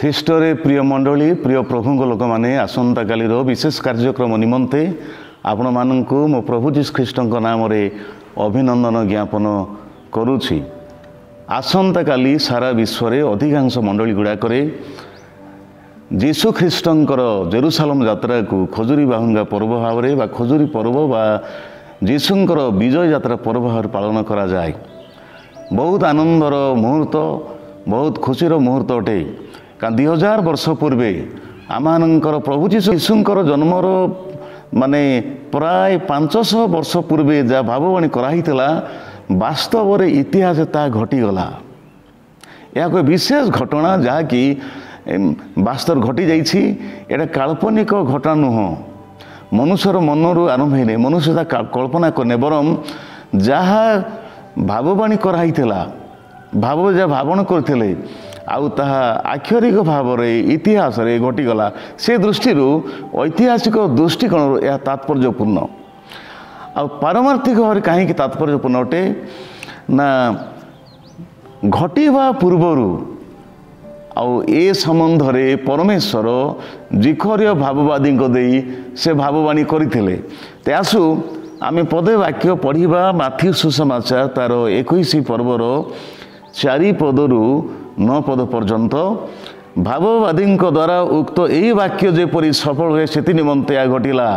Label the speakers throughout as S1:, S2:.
S1: ଖ୍ରୀଷ୍ଟରେ ପ୍ରିୟ ମଣ୍ଡଳୀ ପ୍ରିୟ ପ୍ରଭୁଙ୍କ ଲୋକମାନେ ଆସନ୍ତାକାଲିର ବିଶେଷ କାର୍ଯ୍ୟକ୍ରମ ନିମନ୍ତେ ଆପଣମାନଙ୍କୁ ମୋ ପ୍ରଭୁ ଯୀଶୁ ଖ୍ରୀଷ୍ଟଙ୍କ ନାମରେ ଅଭିନନ୍ଦନ ଜ୍ଞାପନ କରୁଛି। ଆସନ୍ତାକାଲି ସାରା ବିଶ୍ୱରେ ଅଧିକାଂଶ ମଣ୍ଡଳୀ ଗୁଡ଼ାକରେ ଯୀଶୁ ଖ୍ରୀଷ୍ଟଙ୍କର ଜେରୁସାଲେମ ଯାତ୍ରାକୁ ଖଜୁରୀ ବାହୁଙ୍ଗା ପର୍ବ ଭାବରେ ବା ଖଜୁରୀ ପର୍ବ ବା ଯୀଶୁଙ୍କର ବିଜୟ ଯାତ୍ରା ପର୍ବ ଭାବରେ ପାଳନ କରାଯାଏ। ବହୁତ ଆନନ୍ଦର ମୁହୂର୍ତ୍ତ, ବହୁତ ଖୁସିର ମୁହୂର୍ତ୍ତ ଅଟେ। କାରଣ 2000 ବର୍ଷ ପୂର୍ବେ ଆମମାନଙ୍କର ପ୍ରଭୁ ଯୀଶୁଙ୍କର ଜନ୍ମର ପ୍ରାୟ 500 ବର୍ଷ ପୂର୍ବେ ଯାହା ଭାବବାଣୀ କରାହେଇଥିଲା, ବାସ୍ତବରେ ଇତିହାସ ତାହା ଘଟିଗଲା। ଏହା ଏକ ବିଶେଷ ଘଟଣା ଯାହାକି ବାସ୍ତବରେ ଘଟିଯାଇଛି। ଏଇଟା କାଳ୍ପନିକ ଘଟଣା ନୁହଁ, ମନୁଷ୍ୟର ମନରୁ ଆରମ୍ଭ ହେଇନି, ମନୁଷ୍ୟ ତା କଳ୍ପନା କରିନେ, ବରଂ ଯାହା ଭାବବାଣୀ କରାହେଇଥିଲା, ଯାହା ଭାବନା କରିଥିଲେ ଆଉ ତାହା ଆକ୍ଷରିକ ଭାବରେ ଇତିହାସରେ ଘଟିଗଲା। ସେ ଦୃଷ୍ଟିରୁ ଐତିହାସିକ ଦୃଷ୍ଟିକୋଣରୁ ଏହା ତାତ୍ପର୍ଯ୍ୟପୂର୍ଣ୍ଣ। ଆଉ ପାରମାର୍ଥିକ ଭାବରେ କାହିଁକି ତାତ୍ପର୍ଯ୍ୟପୂର୍ଣ୍ଣ ଅଟେ ନା, ଘଟିବା ପୂର୍ବରୁ ଆଉ ଏ ସମ୍ବନ୍ଧରେ ପରମେଶ୍ୱର ଜିଖରୀୟ ଭାବବାଦୀଙ୍କ ଦେଇ ସେ ଭାବବାଣୀ କରିଥିଲେ। ତେ ଆସୁ ଆମେ ପଦେ ବାକ୍ୟ ପଢ଼ିବା ମାଥ୍ୟୁ ସୁସମାଚାର ତାର 21 ପର୍ବର 4 ପଦରୁ 9 ପଦ ପର୍ଯ୍ୟନ୍ତ। ଭାବବାଦୀଙ୍କ ଦ୍ୱାରା ଉକ୍ତ ଏହି ବାକ୍ୟ ଯେପରି ସଫଳ ହୁଏ ସେଥି ନିମନ୍ତେ ଏହା ଘଟିଲା।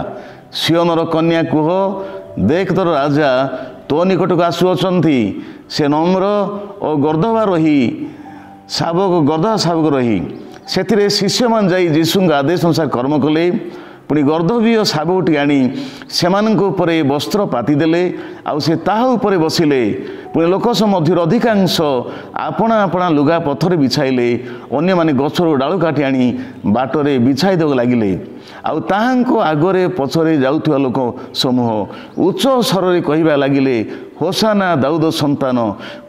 S1: ସିଓନର କନ୍ୟା କୁହ, ଦେଖ ତୋର ରାଜା ତୋ ନିକଟକୁ ଆସୁଅଛନ୍ତି, ସେ ନମ୍ର ଓ ଗର୍ଦ୍ଧବା ଶାବକ ରହି। ସେଥିରେ ଶିଷ୍ୟମାନେ ଯାଇ ଯୀଶୁଙ୍କ ଆଦେଶ ଅନୁସାରେ କର୍ମ କଲେ। ପୁଣି ଗର୍ଦ୍ଧବୀୟ ଶାବକଟି ଆଣି ସେମାନଙ୍କ ଉପରେ ବସ୍ତ୍ର ପାତିଦେଲେ, ଆଉ ସେ ତାହା ଉପରେ ବସିଲେ। ପୁଣି ଲୋକ ମଧ୍ୟରୁ ଅଧିକାଂଶ ଆପଣା ଆପଣା ଲୁଗା ପଥରେ ବିଛାଇଲେ, ଅନ୍ୟମାନେ ଗଛରୁ ଡାଳ କାଟି ଆଣି ବାଟରେ ବିଛାଇ ଦେବାକୁ ଲାଗିଲେ। ଆଉ ତାହାଙ୍କ ଆଗରେ ପଛରେ ଯାଉଥିବା ଲୋକ ସମୂହ ଉଚ୍ଚ ସ୍ୱରରେ କହିବା ଲାଗିଲେ, ହୋସାନା ଦାଉଦ ସନ୍ତାନ,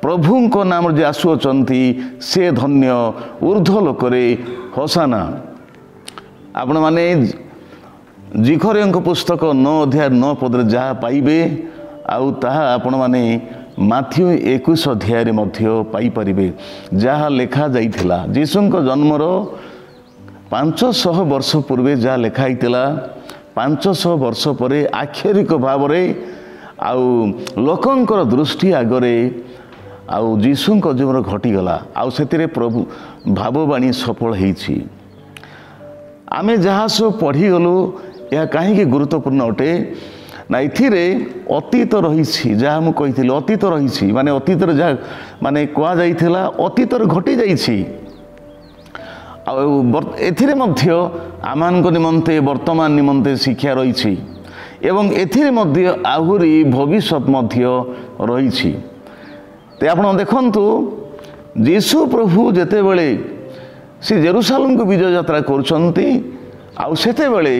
S1: ପ୍ରଭୁଙ୍କ ନାମରେ ଯେ ଆସୁଅଛନ୍ତି ସେ ଧନ୍ୟ, ଊର୍ଦ୍ଧ୍ୱ ଲୋକରେ ହୋସାନା। ଆପଣମାନେ ଜିଖରୀୟଙ୍କ ପୁସ୍ତକ 9 ଅଧ୍ୟାୟ 9 ପଦରେ ଯାହା ପାଇବେ, ଆଉ ତାହା ଆପଣମାନେ ମାଥ୍ୟୁ 21 ଅଧ୍ୟାୟରେ ମଧ୍ୟ ପାଇପାରିବେ। ଯାହା ଲେଖାଯାଇଥିଲା ଯୀଶୁଙ୍କ ଜନ୍ମର 500 ବର୍ଷ ପୂର୍ବେ ଯାହା ଲେଖା ହେଇଥିଲା, 500 ବର୍ଷ ପରେ ଆକ୍ଷରିକ ଭାବରେ ଆଉ ଲୋକଙ୍କର ଦୃଷ୍ଟି ଆଗରେ ଆଉ ଯୀଶୁଙ୍କ ଜୀବନ ଘଟିଗଲା। ଆଉ ସେଥିରେ ପ୍ରଭୁ ଭାବବାଣୀ ସଫଳ ହେଇଛି। ଆମେ ଯାହା ସବୁ ପଢ଼ିଗଲୁ, ଏହା କାହିଁକି ଗୁରୁତ୍ୱପୂର୍ଣ୍ଣ ଅଟେ ନା, ଏଥିରେ ଅତୀତ ରହିଛି। ଯାହା ମୁଁ କହିଥିଲି ଅତୀତ ରହିଛି, ଅତୀତରେ ଯାହା କୁହାଯାଇଥିଲା ଅତୀତରେ ଘଟିଯାଇଛି। ଆଉ ଏଥିରେ ମଧ୍ୟ ଆମମାନଙ୍କ ନିମନ୍ତେ ବର୍ତ୍ତମାନ ନିମନ୍ତେ ଶିକ୍ଷା ରହିଛି, ଏବଂ ଏଥିରେ ମଧ୍ୟ ଆହୁରି ଭବିଷ୍ୟତ ମଧ୍ୟ ରହିଛି। ତ ଆପଣ ଦେଖନ୍ତୁ, ଯୀଶୁ ପ୍ରଭୁ ଯେତେବେଳେ ସେ ଜେରୁସାଲେମକୁ ବିଜୟ ଯାତ୍ରା କରୁଛନ୍ତି, ଆଉ ସେତେବେଳେ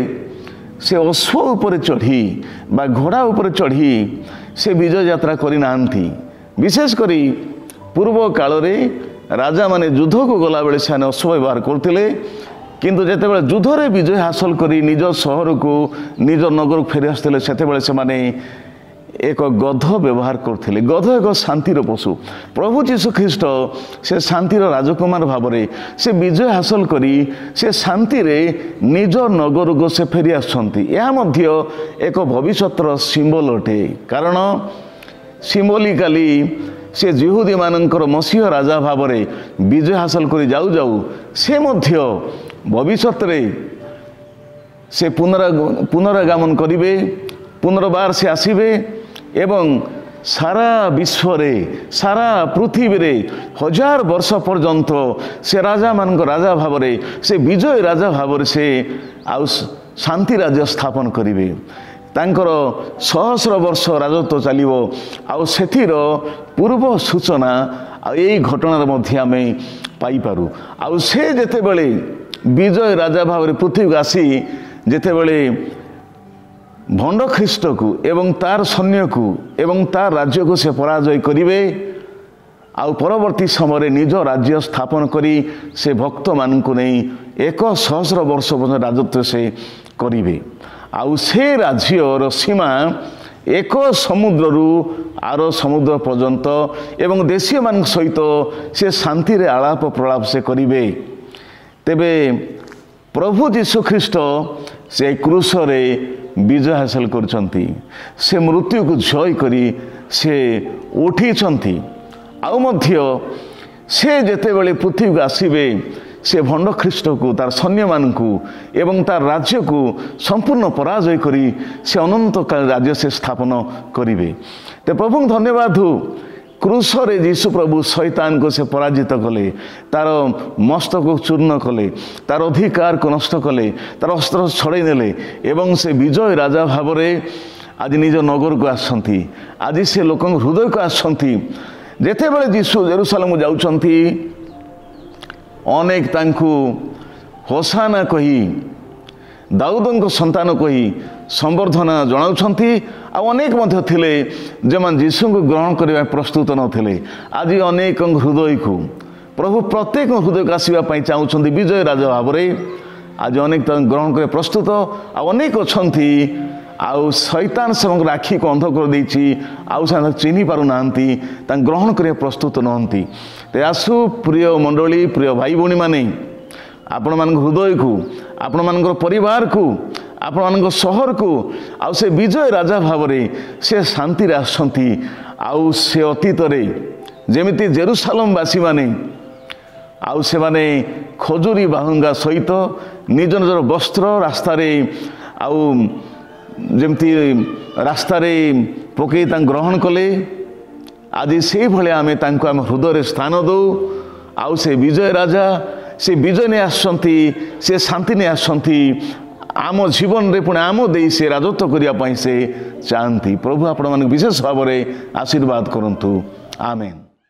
S1: ସେ ଅଶ୍ଵ ଉପରେ ଚଢ଼ି ବା ଘୋଡ଼ା ଉପରେ ଚଢ଼ି ସେ ବିଜୟ ଯାତ୍ରା କରିନାହାନ୍ତି। ବିଶେଷ କରି ପୂର୍ବ କାଳରେ ରାଜାମାନେ ଯୁଦ୍ଧକୁ ଗଲାବେଳେ ସେମାନେ ଅଶ୍ଵ ବ୍ୟବହାର କରୁଥିଲେ, କିନ୍ତୁ ଯେତେବେଳେ ଯୁଦ୍ଧରେ ବିଜୟ ହାସଲ କରି ନିଜ ସହରକୁ ନିଜ ନଗରକୁ ଫେରି ଆସୁଥିଲେ, ସେତେବେଳେ ସେମାନେ ଏକ ଗଧ ବ୍ୟବହାର କରୁଥିଲେ। ଗଧ ଏକ ଶାନ୍ତିର ପଶୁ। ପ୍ରଭୁ ଯୀଶୁ ଖ୍ରୀଷ୍ଟ ସେ ଶାନ୍ତିର ରାଜକୁମାର ଭାବରେ ସେ ବିଜୟ ହାସଲ କରି ସେ ଶାନ୍ତିରେ ନିଜ ନଗରକୁ ସେ ଫେରି ଆସୁଛନ୍ତି। ଏହା ମଧ୍ୟ ଏକ ଭବିଷ୍ୟତର ସିମ୍ବଲ ଅଟେ, କାରଣ ସିମ୍ବଲିକାଲି ସେ ଜିହୁଦୀମାନଙ୍କର ମସିହ ରାଜା ଭାବରେ ବିଜୟ ହାସଲ କରି ଯାଉ ଯାଉ ସେ ମଧ୍ୟ ଭବିଷ୍ୟତରେ ସେ ପୁନରାଗମନ କରିବେ, ପୁନର୍ବାର ସେ ଆସିବେ ଏବଂ ସାରା ବିଶ୍ୱରେ ସାରା ପୃଥିବୀରେ 1000 ବର୍ଷ ପର୍ଯ୍ୟନ୍ତ ସେ ରାଜାମାନଙ୍କ ରାଜା ଭାବରେ, ସେ ବିଜୟ ରାଜା ଭାବରେ ସେ ଆଉ ଶାନ୍ତି ରାଜ୍ୟ ସ୍ଥାପନ କରିବେ। ତାଙ୍କର 1000 ବର୍ଷ ରାଜତ୍ୱ ଚାଲିବ। ଆଉ ସେଥିର ପୂର୍ବ ସୂଚନା ଆଉ ଏଇ ଘଟଣାରେ ମଧ୍ୟ ଆମେ ପାଇପାରୁ। ଆଉ ସେ ଯେତେବେଳେ ବିଜୟ ରାଜା ଭାବରେ ପୃଥିବୀକୁ ଆସି ଯେତେବେଳେ ଭଣ୍ଡ ଖ୍ରୀଷ୍ଟକୁ ଏବଂ ତାର ସୈନ୍ୟକୁ ଏବଂ ତାର ରାଜ୍ୟକୁ ସେ ପରାଜୟ କରିବେ, ଆଉ ପରବର୍ତ୍ତୀ ସମୟରେ ନିଜ ରାଜ୍ୟ ସ୍ଥାପନ କରି ସେ ଭକ୍ତମାନଙ୍କୁ ନେଇ 1000 ବର୍ଷ ପର୍ଯ୍ୟନ୍ତ ରାଜତ୍ୱ ସେ କରିବେ। ଆଉ ସେ ରାଜ୍ୟର ସୀମା ଏକ ସମୁଦ୍ରରୁ ଆର ସମୁଦ୍ର ପର୍ଯ୍ୟନ୍ତ ଏବଂ ଦେଶୀୟମାନଙ୍କ ସହିତ ସେ ଶାନ୍ତିରେ ଆଳାପ ପ୍ରଳାପ ସେ କରିବେ। ତେବେ ପ୍ରଭୁ ଯୀଶୁଖ୍ରୀଷ୍ଟ ସେ କ୍ରୁଶରେ ବିଜୟ ହାସଲ କରିଛନ୍ତି। ସେ ମୃତ୍ୟୁକୁ ଜୟ କରି ସେ ଉଠିଛନ୍ତି। ଆଉ ମଧ୍ୟ ସେ ଯେତେବେଳେ ପୃଥିବୀକୁ ଆସିବେ ସେ ଭଣ୍ଡ ଖ୍ରୀଷ୍ଟକୁ ତାର ସୈନ୍ୟମାନଙ୍କୁ ଏବଂ ତାର ରାଜ୍ୟକୁ ସମ୍ପୂର୍ଣ୍ଣ ପରାଜୟ କରି ସେ ଅନନ୍ତକାଳ ରାଜ୍ୟ ସେ ସ୍ଥାପନ କରିବେ। ତ ପ୍ରଭୁଙ୍କୁ ଧନ୍ୟବାଦ ହଉ। କ୍ରୁଶରେ ଯୀଶୁ ପ୍ରଭୁ ଶୈତାନକୁ ସେ ପରାଜିତ କଲେ, ତାର ମସ୍ତକକୁ ଚୂର୍ଣ୍ଣ କଲେ, ତାର ଅଧିକାରକୁ ନଷ୍ଟ କଲେ, ତାର ଅସ୍ତ୍ର ଛଡ଼େଇ ନେଲେ ଏବଂ ସେ ବିଜୟ ରାଜା ଭାବରେ ଆଜି ନିଜ ନଗରକୁ ଆସିଛନ୍ତି। ଆଜି ସେ ଲୋକଙ୍କ ହୃଦୟକୁ ଆସିଛନ୍ତି। ଯେତେବେଳେ ଯୀଶୁ ଜେରୁସାଲେମ ଯାଉଛନ୍ତି ଅନେକ ତାଙ୍କୁ ହୋସାନା କହି ଦାଉଦଙ୍କ ସନ୍ତାନ କହି ସମ୍ବର୍ଦ୍ଧନା ଜଣାଉଛନ୍ତି। ଆଉ ଅନେକ ମଧ୍ୟ ଥିଲେ ଯେଉଁମାନେ ଯୀଶୁଙ୍କୁ ଗ୍ରହଣ କରିବା ପ୍ରସ୍ତୁତ ନଥିଲେ। ଆଜି ଅନେକଙ୍କ ହୃଦୟକୁ ପ୍ରଭୁ ପ୍ରତ୍ୟେକ ହୃଦୟକୁ ଆସିବା ପାଇଁ ଚାହୁଁଛନ୍ତି ବିଜୟ ରାଜା ଭାବରେ। ଆଜି ଅନେକ ତାଙ୍କୁ ଗ୍ରହଣ କରିବା ପ୍ରସ୍ତୁତ, ଆଉ ଅନେକ ଅଛନ୍ତି ଆଉ ଶୈତାନ ସେମାନଙ୍କ ଆଖିକୁ ଅନ୍ଧ କରିଦେଇଛି, ଆଉ ସେମାନେ ଚିହ୍ନି ପାରୁନାହାନ୍ତି, ତାଙ୍କୁ ଗ୍ରହଣ କରିବା ପ୍ରସ୍ତୁତ ନୁହନ୍ତି। ତେବେ ଆସୁ ପ୍ରିୟ ମଣ୍ଡଳୀ, ପ୍ରିୟ ଭାଇ ଭଉଣୀମାନେ, ଆପଣମାନଙ୍କ ହୃଦୟକୁ, ଆପଣମାନଙ୍କର ପରିବାରକୁ, ଆପଣମାନଙ୍କ ସହରକୁ ଆଉ ସେ ବିଜୟ ରାଜା ଭାବରେ ସେ ଶାନ୍ତିରେ ଆସୁଛନ୍ତି। ଆଉ ସେ ଅତୀତରେ ଯେମିତି ଜେରୁସାଲେମବାସୀମାନେ ଆଉ ସେମାନେ ଖଜୁରୀ ବାହୁଙ୍ଗା ସହିତ ନିଜ ନିଜର ବସ୍ତ୍ର ରାସ୍ତାରେ ଆଉ ଯେମିତି ରାସ୍ତାରେ ପକାଇ ତାଙ୍କୁ ଗ୍ରହଣ କଲେ, ଆଜି ସେଇଭଳିଆ ଆମେ ତାଙ୍କୁ ଆମ ହୃଦୟରେ ସ୍ଥାନ ଦେଉ। ଆଉ ସେ ବିଜୟ ରାଜା ସେ ବିଜୟ ନେଇ ଆସୁଛନ୍ତି, ସେ ଶାନ୍ତି ନେଇ ଆସୁଛନ୍ତି। ଆମ ଜୀବନରେ ପୁଣି ଆମ ଦେଇ ସେ ରାଜତ୍ୱ କରିବା ପାଇଁ ସେ ଚାହାନ୍ତି। ପ୍ରଭୁ ଆପଣମାନଙ୍କୁ ବିଶେଷ ଭାବରେ ଆଶୀର୍ବାଦ କରନ୍ତୁ। ଆମେନ୍।